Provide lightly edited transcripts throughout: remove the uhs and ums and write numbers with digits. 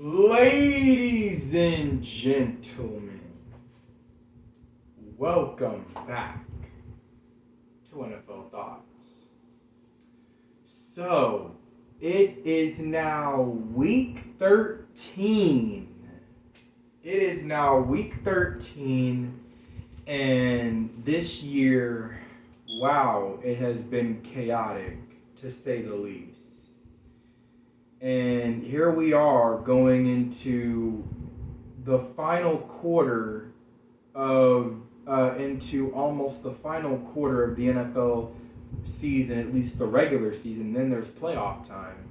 Ladies and gentlemen, welcome back to NFL Thoughts. So, it is now week 13. And this year, wow, it has been chaotic, to say the least. And here we are going into the final quarter into almost the final quarter of the NFL season, at least the regular season. Then there's playoff time.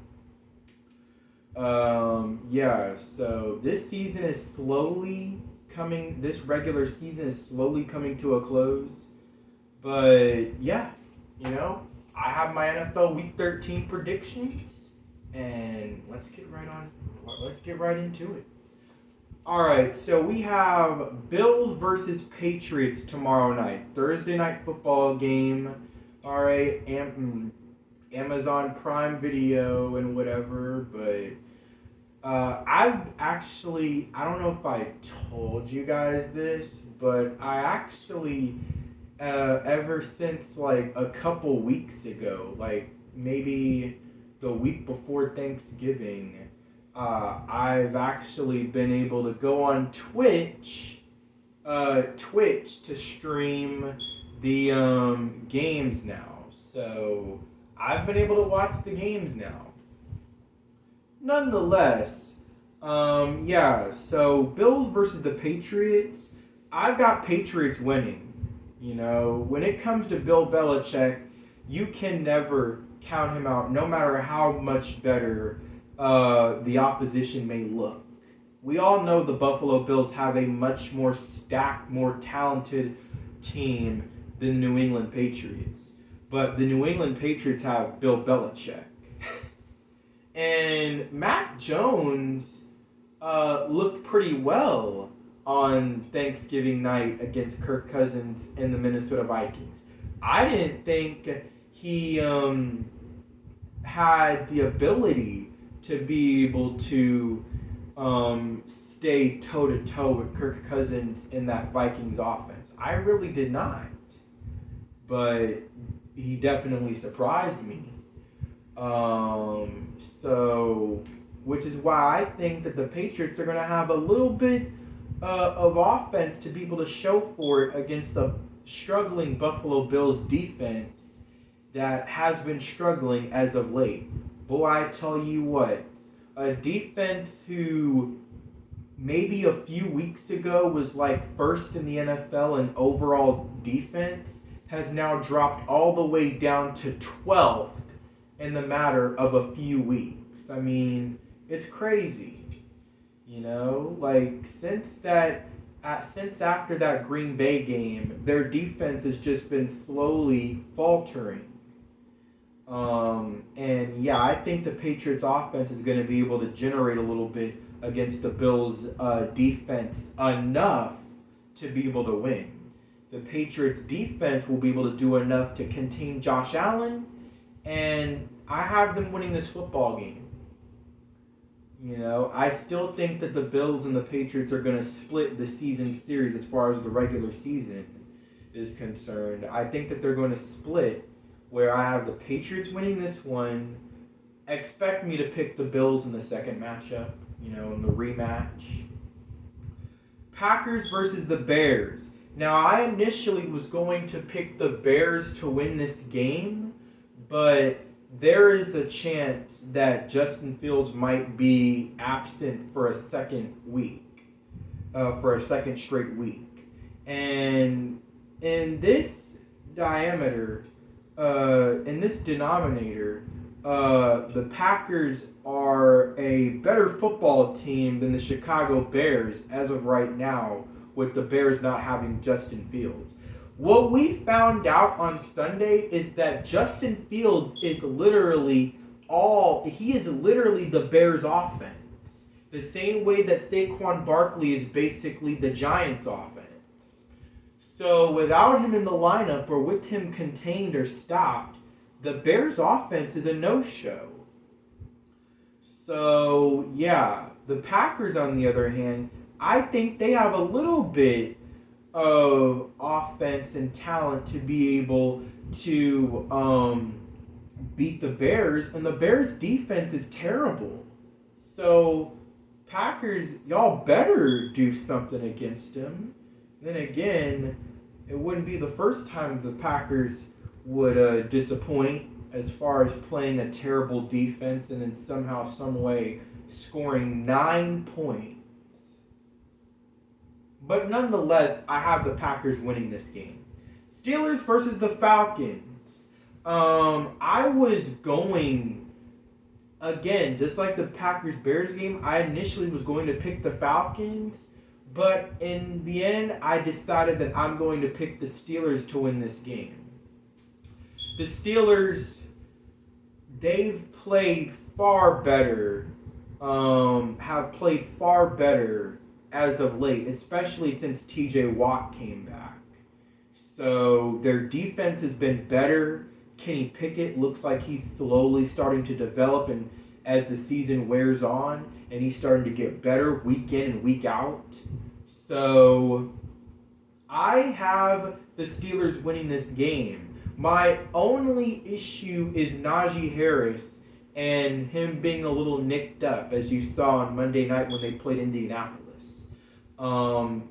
So this regular season is slowly coming to a close. But yeah, I have my NFL Week 13 predictions. And let's get right into it. All right, so we have Bills versus Patriots tomorrow night, Thursday night football game. All right, Amazon Prime Video and whatever. But I don't know if I told you guys this, but I actually ever since like a couple weeks ago, like maybe the week before Thanksgiving, I've actually been able to go on Twitch to stream the games now. So I've been able to watch the games now. Nonetheless, so Bills versus the Patriots. I've got Patriots winning. When it comes to Bill Belichick, you can never count him out, no matter how much better the opposition may look. We all know the Buffalo Bills have a much more stacked, more talented team than the New England Patriots. But the New England Patriots have Bill Belichick. And Mac Jones looked pretty well on Thanksgiving night against Kirk Cousins and the Minnesota Vikings. I didn't think he had the ability to be able to stay toe-to-toe with Kirk Cousins in that Vikings offense. I really did not. But he definitely surprised me. Which is why I think that the Patriots are going to have a little bit of offense to be able to show for it against the struggling Buffalo Bills defense that has been struggling as of late. Boy, I tell you what, a defense who maybe a few weeks ago was like first in the NFL in overall defense has now dropped all the way down to 12th in the matter of a few weeks. I mean, it's crazy. Since after that Green Bay game, their defense has just been slowly faltering. I think the Patriots offense is going to be able to generate a little bit against the Bills defense enough to be able to win. The Patriots defense will be able to do enough to contain Josh Allen, and I have them winning this football game. I still think that the Bills and the Patriots are going to split the season series as far as the regular season is concerned. I think that they're going to split, where I have the Patriots winning this one. Expect me to pick the Bills in the second matchup, in the rematch. Packers versus the Bears. Now, I initially was going to pick the Bears to win this game, but there is a chance that Justin Fields might be absent for a second straight week. And in this denominator, the Packers are a better football team than the Chicago Bears as of right now, with the Bears not having Justin Fields. What we found out on Sunday is that Justin Fields is literally the Bears' offense. The same way that Saquon Barkley is basically the Giants' offense. So without him in the lineup, or with him contained or stopped, the Bears' offense is a no-show. So, yeah, the Packers, on the other hand, I think they have a little bit of offense and talent to be able to beat the Bears, and the Bears' defense is terrible. So, Packers, y'all better do something against them. Then again, it wouldn't be the first time the Packers would disappoint as far as playing a terrible defense and then somehow, some way, scoring 9 points. But nonetheless, I have the Packers winning this game. Steelers versus the Falcons. I was going, again, just like the Packers-Bears game, I initially was going to pick the Falcons, but in the end, I decided that I'm going to pick the Steelers to win this game. The Steelers, they've played far better, have played far better as of late, especially since TJ Watt came back. So their defense has been better. Kenny Pickett looks like he's slowly starting to develop, and as the season wears on, and he's starting to get better week in and week out. So I have the Steelers winning this game. My only issue is Najee Harris and him being a little nicked up, as you saw on Monday night when they played Indianapolis.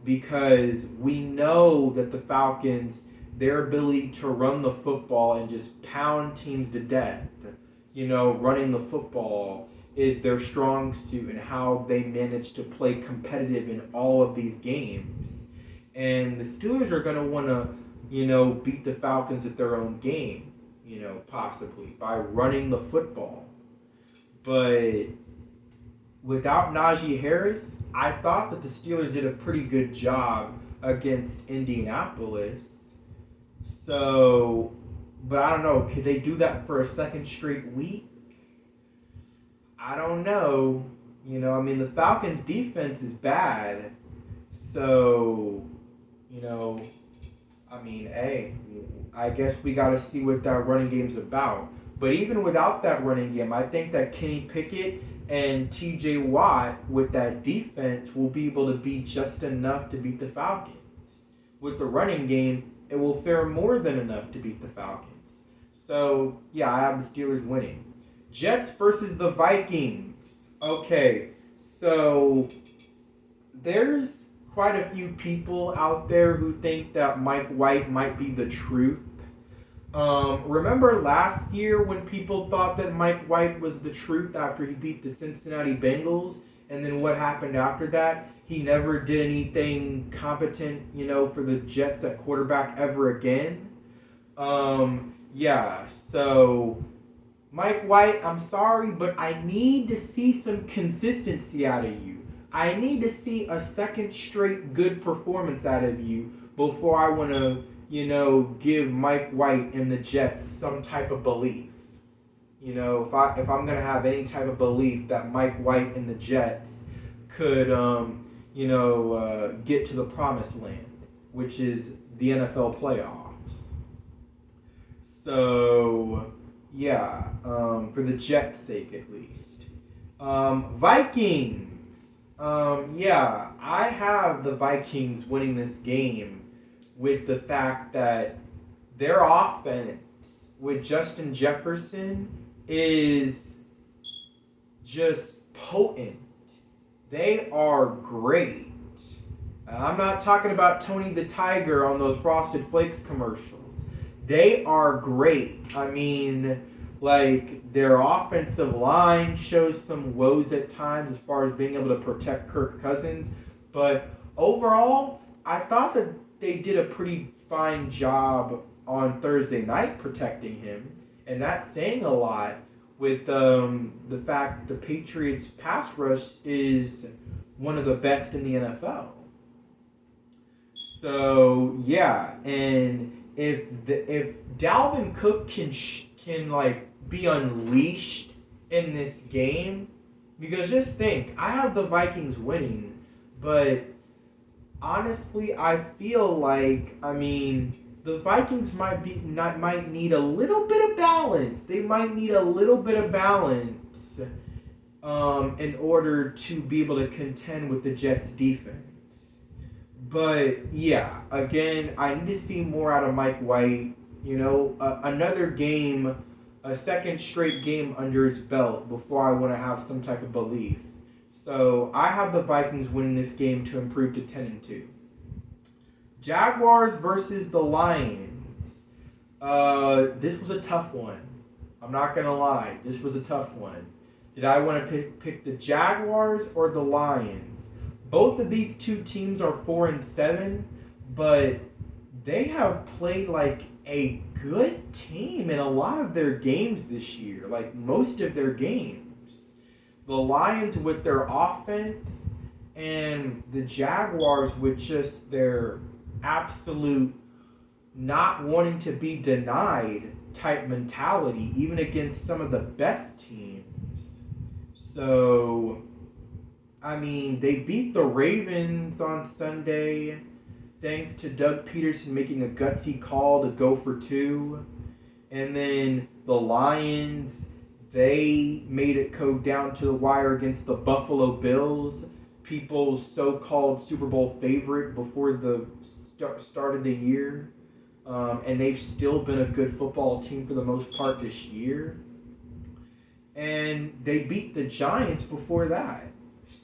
Because we know that the Falcons, their ability to run the football and just pound teams to death, running the football is their strong suit, and how they manage to play competitive in all of these games. And the Steelers are going to want to, beat the Falcons at their own game, possibly by running the football. But without Najee Harris, I thought that the Steelers did a pretty good job against Indianapolis. So, but I don't know. Could they do that for a second straight week? I don't know. The Falcons' defense is bad. So, hey, I guess we got to see what that running game's about. But even without that running game, I think that Kenny Pickett and TJ Watt with that defense will be able to be just enough to beat the Falcons. With the running game, it will fare more than enough to beat the Falcons. So, yeah, I have the Steelers winning. Jets versus the Vikings. Okay, so there's quite a few people out there who think that Mike White might be the truth. Remember last year when people thought that Mike White was the truth after he beat the Cincinnati Bengals? And then what happened after that? He never did anything competent, for the Jets at quarterback ever again. So Mike White, I'm sorry, but I need to see some consistency out of you. I need to see a second straight good performance out of you before I want to, give Mike White and the Jets some type of belief. If I'm going to have any type of belief that Mike White and the Jets could, get to the promised land, which is the NFL playoffs. So, yeah, for the Jets' sake at least. Vikings. I have the Vikings winning this game with the fact that their offense with Justin Jefferson is just potent. They are great. I'm not talking about Tony the Tiger on those Frosted Flakes commercials. They are great. Their offensive line shows some woes at times as far as being able to protect Kirk Cousins. But overall, I thought that they did a pretty fine job on Thursday night protecting him. And that's saying a lot with the fact that the Patriots' pass rush is one of the best in the NFL. So, yeah. And if Dalvin Cook can be unleashed in this game, because just think, I have the Vikings winning, but honestly, I feel like, the Vikings might need a little bit of balance. They might need a little bit of balance in order to be able to contend with the Jets defense. But yeah, again, I need to see more out of Mike White. Another game, a second straight game under his belt before I want to have some type of belief. So I have the Vikings winning this game to improve to 10-2. Jaguars versus the Lions. This was a tough one. I'm not gonna lie, this was a tough one. Did I want to pick the Jaguars or the Lions? Both of these two teams are 4-7, but they have played like a good team in a lot of their games this year, like most of their games. The Lions with their offense and the Jaguars with just their absolute not wanting to be denied type mentality, even against some of the best teams. So, I mean, they beat the Ravens on Sunday thanks to Doug Peterson making a gutsy call to go for 2. And then the Lions, they made it go down to the wire against the Buffalo Bills, people's so-called Super Bowl favorite before the start of the year. And they've still been a good football team for the most part this year. And they beat the Giants before that.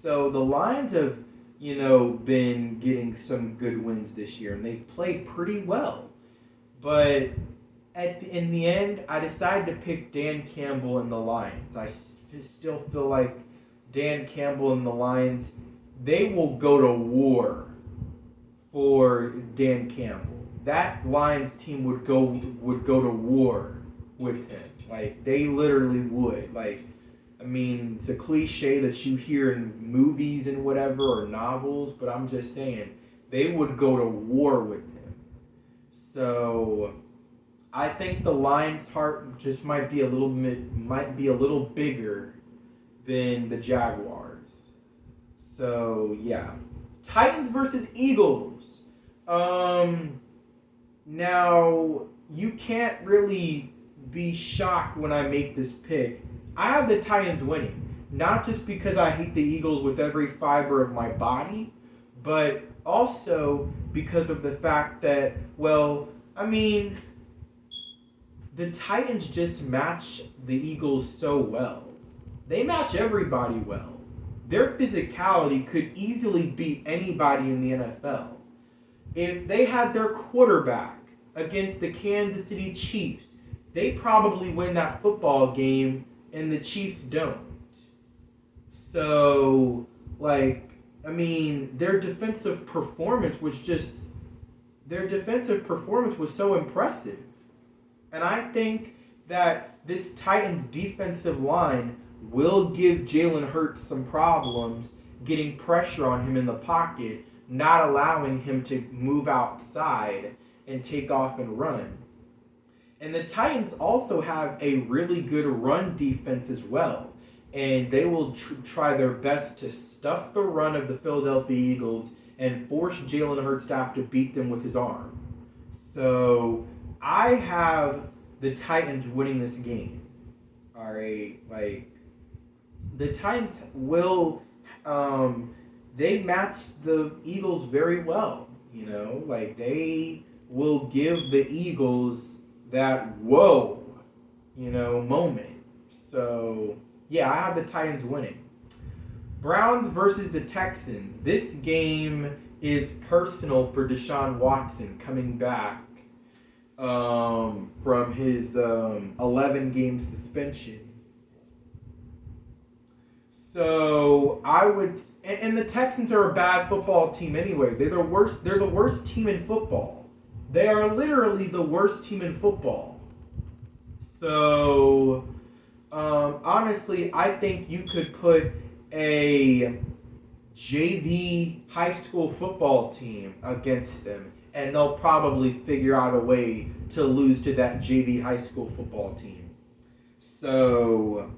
So the Lions have, been getting some good wins this year, and they've played pretty well. But in the end, I decided to pick Dan Campbell and the Lions. I still feel like Dan Campbell and the Lions, they will go to war for Dan Campbell. That Lions team would go to war with him. Like, they literally would. Like, I mean, it's a cliche that you hear in movies and whatever, or novels, but I'm just saying, they would go to war with him. So, I think the Lions' heart just might be a little bigger than the Jaguars. So, yeah. Titans versus Eagles. Now, you can't really be shocked when I make this pick. I have the Titans winning. Not just because I hate the Eagles with every fiber of my body, but also because of the fact that, the Titans just match the Eagles so well. They match everybody well. Their physicality could easily beat anybody in the NFL. If they had their quarterback against the Kansas City Chiefs, they probably win that football game, and the Chiefs don't. So, their defensive performance was so impressive. And I think that this Titans defensive line will give Jalen Hurts some problems getting pressure on him in the pocket, not allowing him to move outside and take off and run. And the Titans also have a really good run defense as well. And they will try their best to stuff the run of the Philadelphia Eagles and force Jalen Hurts to have to beat them with his arm. So I have the Titans winning this game. All right, the Titans will, they match the Eagles very well. They will give the Eagles that whoa, moment. So, yeah, I have the Titans winning. Browns versus the Texans. This game is personal for Deshaun Watson coming back from his 11-game suspension. So and the Texans are a bad football team anyway. They're the worst team in football. They are literally the worst team in football. So, honestly, I think you could put a JV high school football team against them, and they'll probably figure out a way to lose to that JV high school football team. So,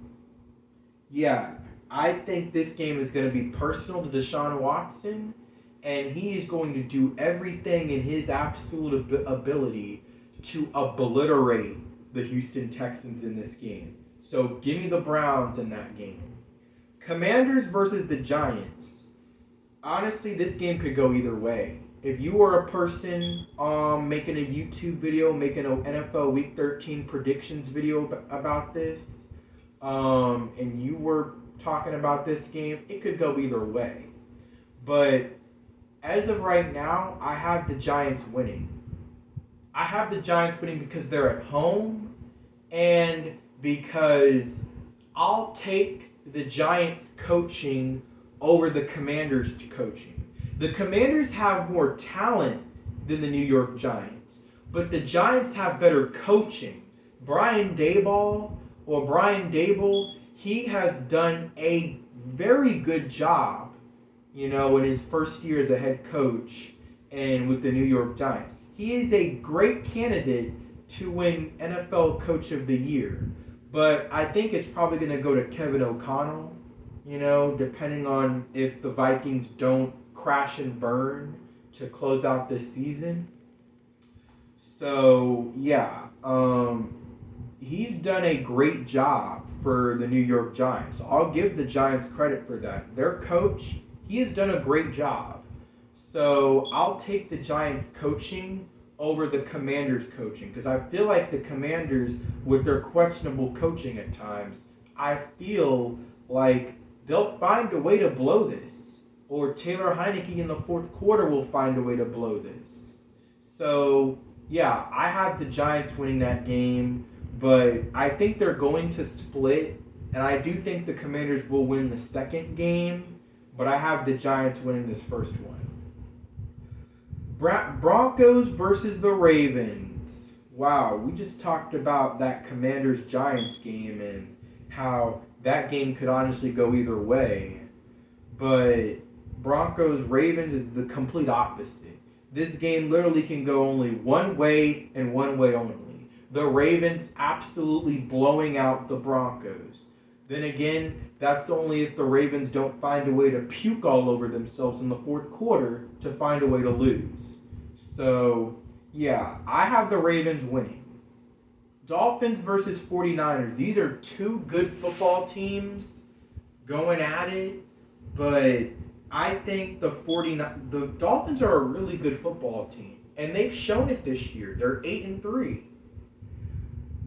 yeah, I think this game is going to be personal to Deshaun Watson, and he is going to do everything in his absolute ability to obliterate the Houston Texans in this game. So give me the Browns in that game. Commanders versus the Giants. Honestly, this game could go either way. If you were a person making a YouTube video, making an NFL Week 13 predictions video about this, and you were talking about this game, it could go either way. But as of right now, I have the Giants winning. I have the Giants winning because they're at home and because I'll take the Giants coaching over the Commanders coaching. The Commanders have more talent than the New York Giants, but the Giants have better coaching. Brian Daboll, he has done a very good job, in his first year as a head coach and with the New York Giants. He is a great candidate to win NFL Coach of the Year, but I think it's probably going to go to Kevin O'Connell, depending on if the Vikings don't crash and burn to close out this season. So, yeah, he's done a great job for the New York Giants. I'll give the Giants credit for that. Their coach, he has done a great job. So I'll take the Giants coaching over the Commanders coaching because I feel like the Commanders, with their questionable coaching at times, I feel like they'll find a way to blow this. Or Taylor Heineke in the fourth quarter will find a way to blow this. So, yeah, I have the Giants winning that game, but I think they're going to split, and I do think the Commanders will win the second game, but I have the Giants winning this first one. Broncos versus the Ravens. Wow, we just talked about that Commanders-Giants game and how that game could honestly go either way. But Broncos-Ravens is the complete opposite. This game literally can go only one way and one way only. The Ravens absolutely blowing out the Broncos. Then again, that's only if the Ravens don't find a way to puke all over themselves in the fourth quarter to find a way to lose. So, yeah, I have the Ravens winning. Dolphins versus 49ers. These are two good football teams going at it, but I think the Dolphins are a really good football team, and they've shown it this year. They're 8-3.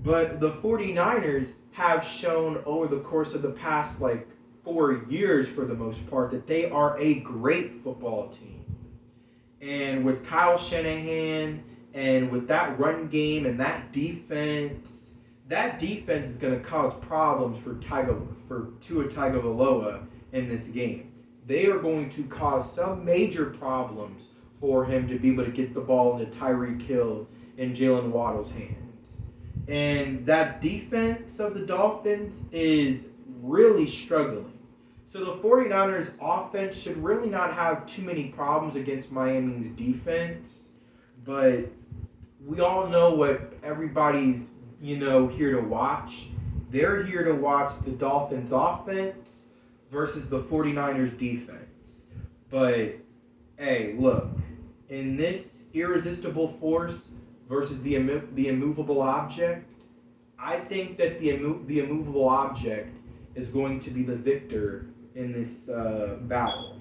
But the 49ers have shown over the course of the past 4 years for the most part that they are a great football team. And with Kyle Shanahan and with that run game and that defense is going to cause problems for Tua Tagovailoa in this game. They are going to cause some major problems for him to be able to get the ball into Tyreek Hill and Jalen Waddle's hands. And that defense of the Dolphins is really struggling. So the 49ers offense should really not have too many problems against Miami's defense. But we all know what everybody's, here to watch. They're here to watch the Dolphins offense versus the 49ers defense. But, hey, look, in this irresistible force versus the immovable object, I think that the immovable object is going to be the victor in this battle.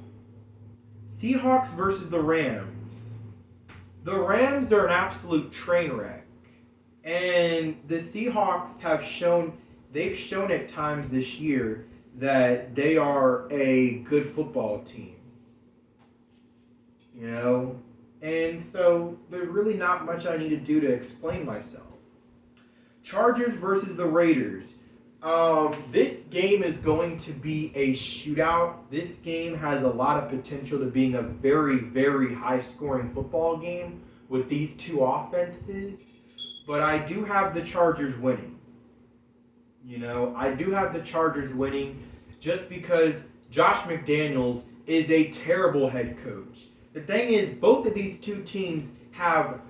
Seahawks versus the Rams. The Rams are an absolute train wreck. And the Seahawks they've shown at times this year that they are a good football team. And so there's really not much I need to do to explain myself. Chargers versus the Raiders. This game is going to be a shootout. This game has a lot of potential to being a very, very high-scoring football game with these two offenses. But I do have the Chargers winning. I do have the Chargers winning just because Josh McDaniels is a terrible head coach. The thing is, both of these two teams have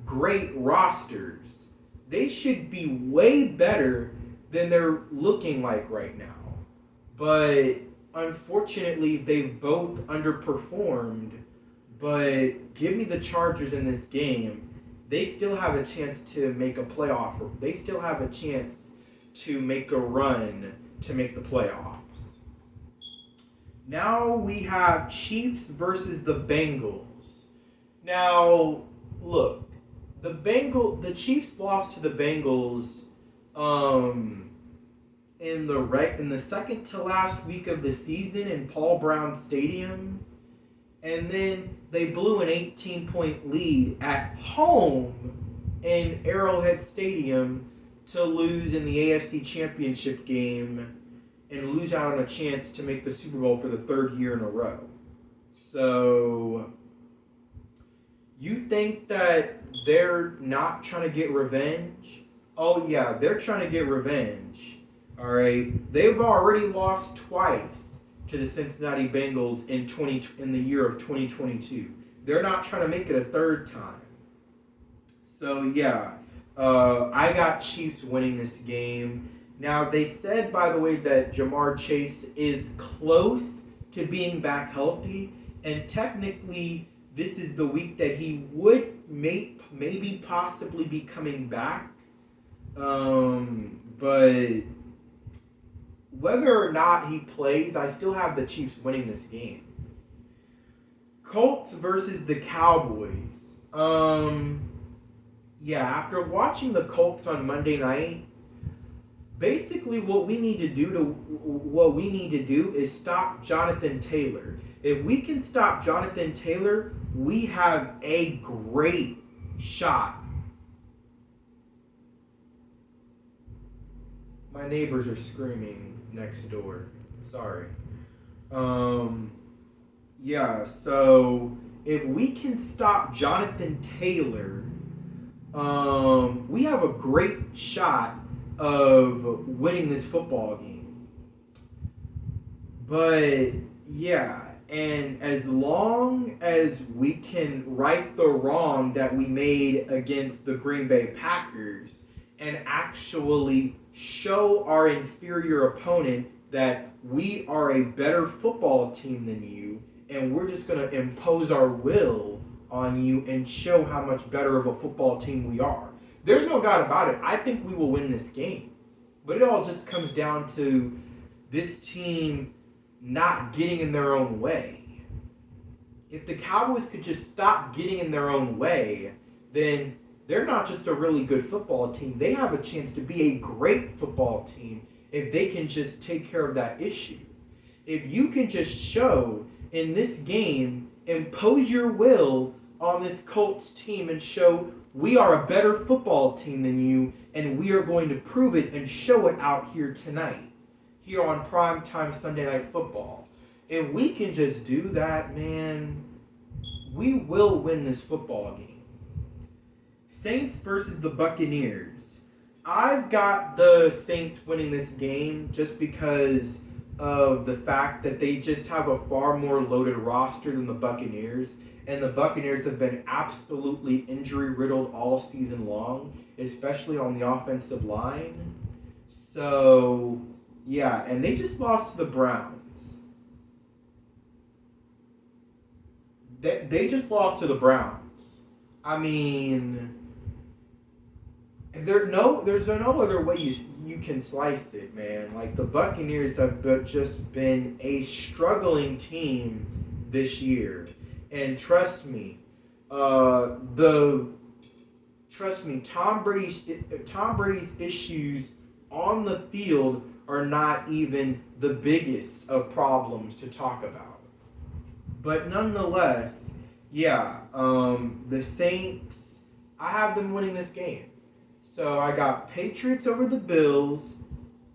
great rosters. They should be way better than they're looking like right now. But unfortunately, they've both underperformed. But give me the Chargers in this game. They still have a chance to make a playoff. They still have a chance to make a run to make the playoffs. Now we have Chiefs versus the Bengals. Now, look, the Chiefs lost to the Bengals um, in the second to last week of the season in Paul Brown Stadium, and then they blew an 18-point lead at home in Arrowhead Stadium to lose in the AFC Championship game and lose out on a chance to make the Super Bowl for the third year in a row. So, you think that they're not trying to get revenge? Oh yeah, they're trying to get revenge. All right, they've already lost twice to the Cincinnati Bengals in the year of 2022. They're not trying to make it a third time. So yeah, I got Chiefs winning this game. Now they said, by the way, that Jamar Chase is close to being back healthy, and technically this is the week that he would maybe possibly be coming back. But whether or not he plays, I still have the Chiefs winning this game. Colts versus the Cowboys. Yeah, after watching the Colts on Monday night, basically what we need to do is stop Jonathan Taylor. If we can stop Jonathan Taylor, we have a great shot. My neighbors are screaming next door. Sorry. Yeah, so if we can stop Jonathan Taylor, we have a great shot of winning this football game. But yeah, and as long as we can right the wrong that we made against the Green Bay Packers and actually show our inferior opponent that we are a better football team than you, and we're just going to impose our will on you and show how much better of a football team we are. There's no doubt about it. I think we will win this game. But it all just comes down to this team not getting in their own way. If the Cowboys could just stop getting in their own way, then they're not just a really good football team. They have a chance to be a great football team if they can just take care of that issue. If you can just show in this game, impose your will on this Colts team and show we are a better football team than you, and we are going to prove it and show it out here tonight, here on primetime Sunday Night Football. If we can just do that, man, we will win this football game. Saints versus the Buccaneers. I've got the Saints winning this game just because of the fact that they just have a far more loaded roster than the Buccaneers. And the Buccaneers have been absolutely injury-riddled all season long, especially on the offensive line. So, yeah, and they just lost to the Browns. They just lost to the Browns. I mean, there's no other way you can slice it, man. Like, the Buccaneers have just been a struggling team this year. And trust me, Tom Brady's issues on the field are not even the biggest of problems to talk about. But nonetheless, yeah, the Saints, I have them winning this game. So I got Patriots over the Bills,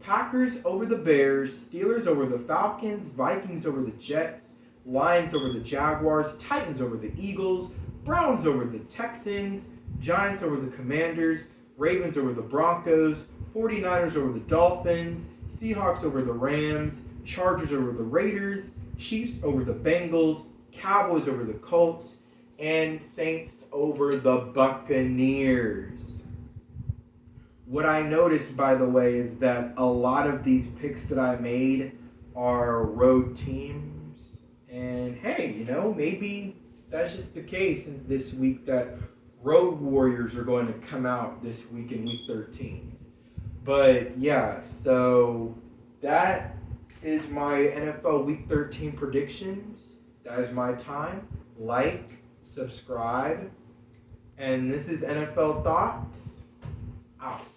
Packers over the Bears, Steelers over the Falcons, Vikings over the Jets, Lions over the Jaguars, Titans over the Eagles, Browns over the Texans, Giants over the Commanders, Ravens over the Broncos, 49ers over the Dolphins, Seahawks over the Rams, Chargers over the Raiders, Chiefs over the Bengals, Cowboys over the Colts, and Saints over the Buccaneers. What I noticed, by the way, is that a lot of these picks that I made are road teams. And hey, maybe that's just the case in this week that road warriors are going to come out this week in week 13. But yeah, so that is my NFL Week 13 predictions. That is my time. Like, subscribe, and this is NFL Thoughts. Out.